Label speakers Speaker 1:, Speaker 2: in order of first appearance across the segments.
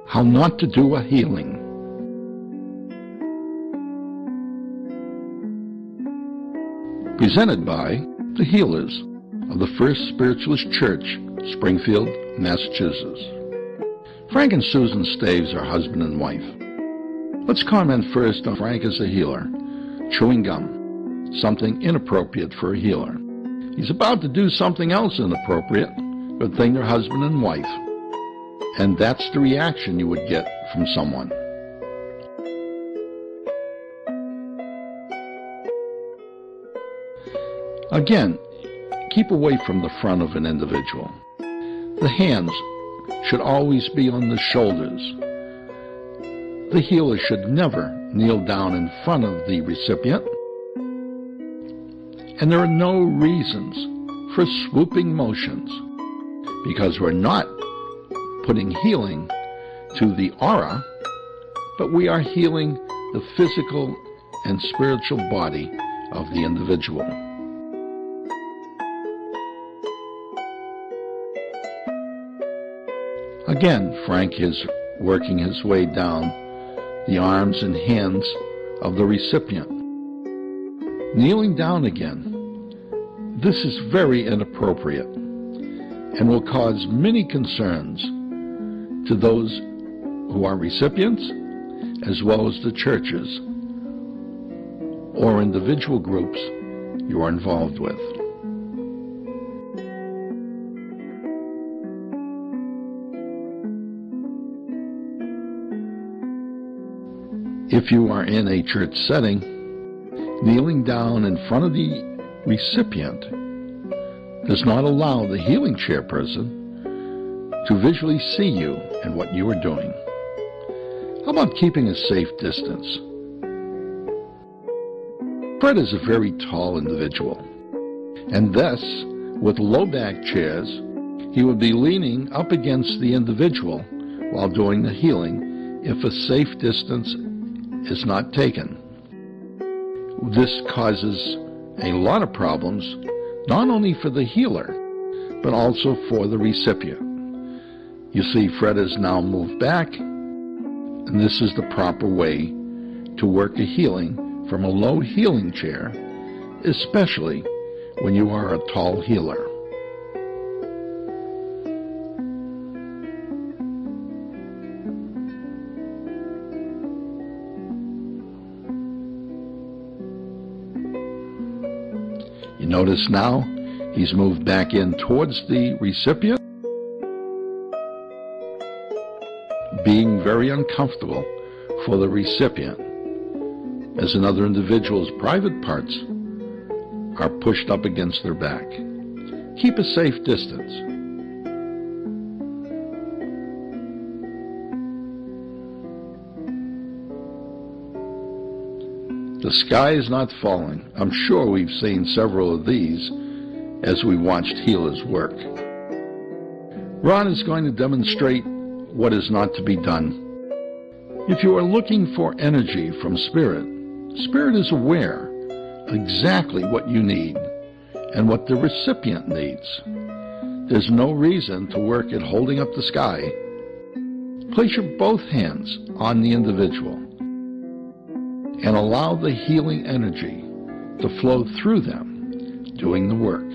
Speaker 1: How not to do a healing. Presented by the healers of the First Spiritualist Church, Springfield, Massachusetts. Frank and Susan Staves are husband and wife. Let's comment first on Frank as a healer. Chewing gum, something inappropriate for a healer. He's about to do something else inappropriate. Good thing they're husband and wife. And that's the reaction you would get from someone. Again, keep away from the front of an individual. The hands should always be on the shoulders. The healer should never kneel down in front of the recipient. And there are no reasons for swooping motions, because we're not putting healing to the aura, but we are healing the physical and spiritual body of the individual. Again, Frank is working his way down the arms and hands of the recipient. Kneeling down again. This is very inappropriate and will cause many concerns to those who are recipients, as well as the churches or individual groups you are involved with. If you are in a church setting, kneeling down in front of the recipient does not allow the healing chairperson to visually see you and what you are doing. How about keeping a safe distance? Fred is a very tall individual, and thus, with low back chairs, he would be leaning up against the individual while doing the healing if a safe distance is not taken. This causes a lot of problems, not only for the healer, but also for the recipient. You see, Fred has now moved back, and this is the proper way to work a healing from a low healing chair, especially when you are a tall healer. You notice now he's moved back in towards the recipient, being very uncomfortable for the recipient, as another individual's private parts are pushed up against their back. Keep a safe distance. The sky is not falling. I'm sure we've seen several of these as we watched healers work. Ron is going to demonstrate what is not to be done. If you are looking for energy from Spirit, Spirit is aware exactly what you need and what the recipient needs. There's no reason to work at holding up the sky. Place your both hands on the individual and allow the healing energy to flow through them, doing the work.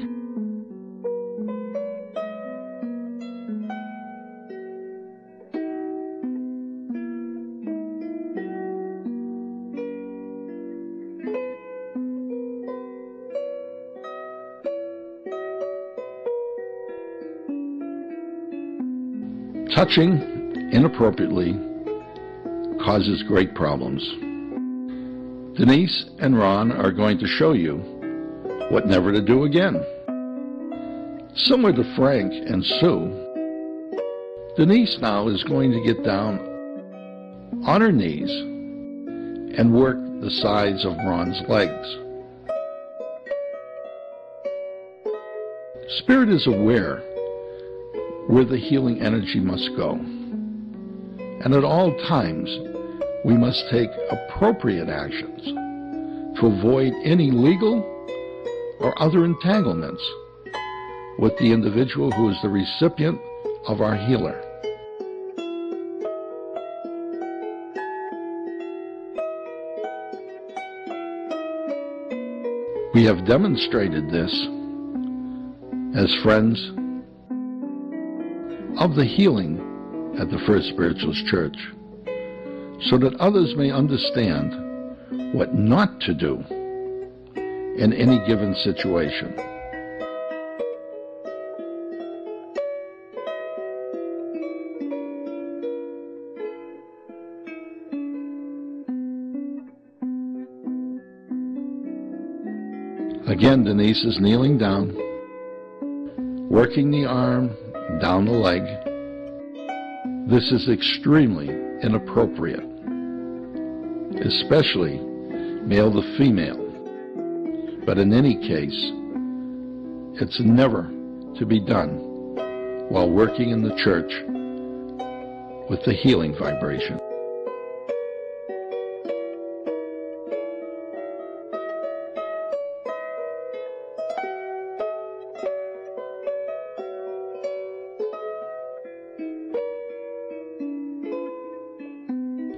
Speaker 1: Touching inappropriately causes great problems. Denise and Ron are going to show you what never to do again. Similar to Frank and Sue, Denise now is going to get down on her knees and work the sides of Ron's legs. Spirit is aware where the healing energy must go, and at all times we must take appropriate actions to avoid any legal or other entanglements with the individual who is the recipient of our healer. We have demonstrated this as friends of the healing at the First Spiritualist Church, so that others may understand what not to do in any given situation. Again, Denise is kneeling down, working the arm down the leg. This is extremely inappropriate, especially male to female. But in any case, it's never to be done while working in the church with the healing vibration.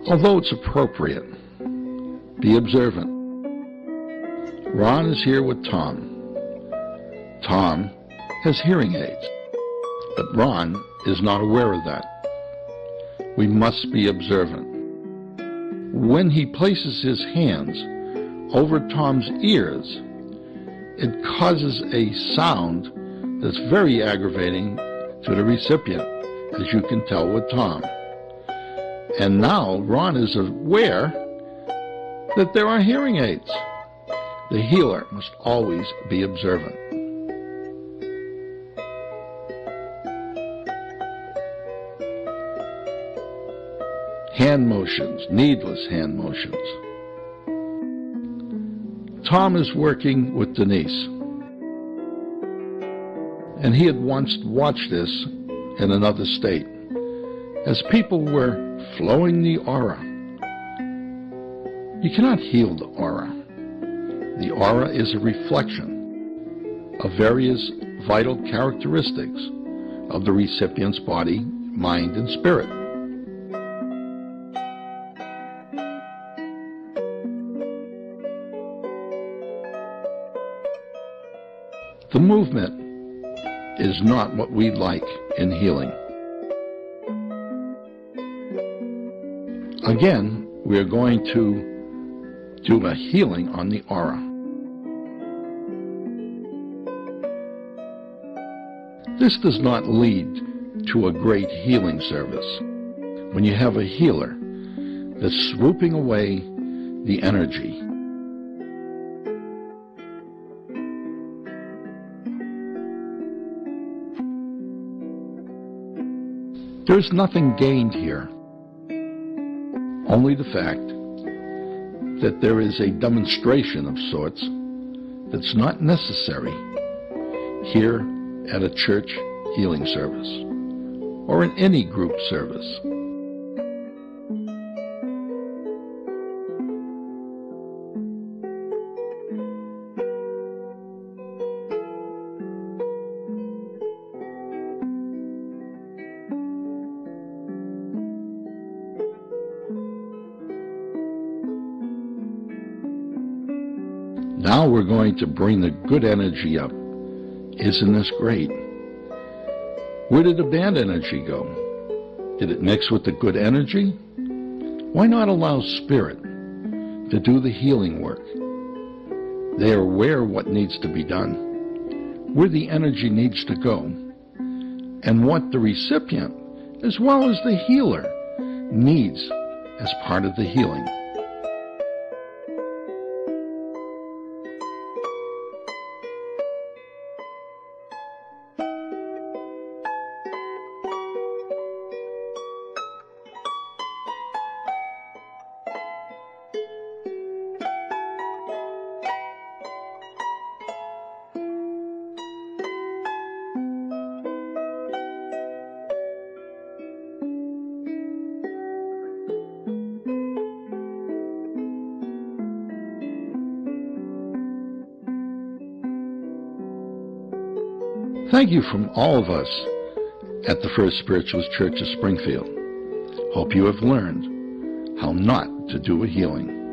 Speaker 1: Although it's appropriate, be observant. Ron is here with Tom. Tom has hearing aids, but Ron is not aware of that. We must be observant. When he places his hands over Tom's ears, it causes a sound that's very aggravating to the recipient, as you can tell with Tom. And now Ron is aware that there are hearing aids. The healer must always be observant. Hand motions, needless hand motions. Tom is working with Denise, and he had once watched this in another state, as people were flowing the aura. You cannot heal the aura. The aura is a reflection of various vital characteristics of the recipient's body, mind, and spirit. The movement is not what we like in healing. Again, we are going to do a healing on the aura. This does not lead to a great healing service when you have a healer that's swooping away the energy. There's nothing gained here, only the fact that there is a demonstration of sorts that's not necessary here at a church healing service or in any group service. Now we're going to bring the good energy up. Isn't this great? Where did the bad energy go? Did it mix with the good energy? Why not allow Spirit to do the healing work? They are aware of what needs to be done, where the energy needs to go, and what the recipient, as well as the healer, needs as part of the healing. Thank you from all of us at the First Spiritualist Church of Springfield. Hope you have learned how not to do a healing.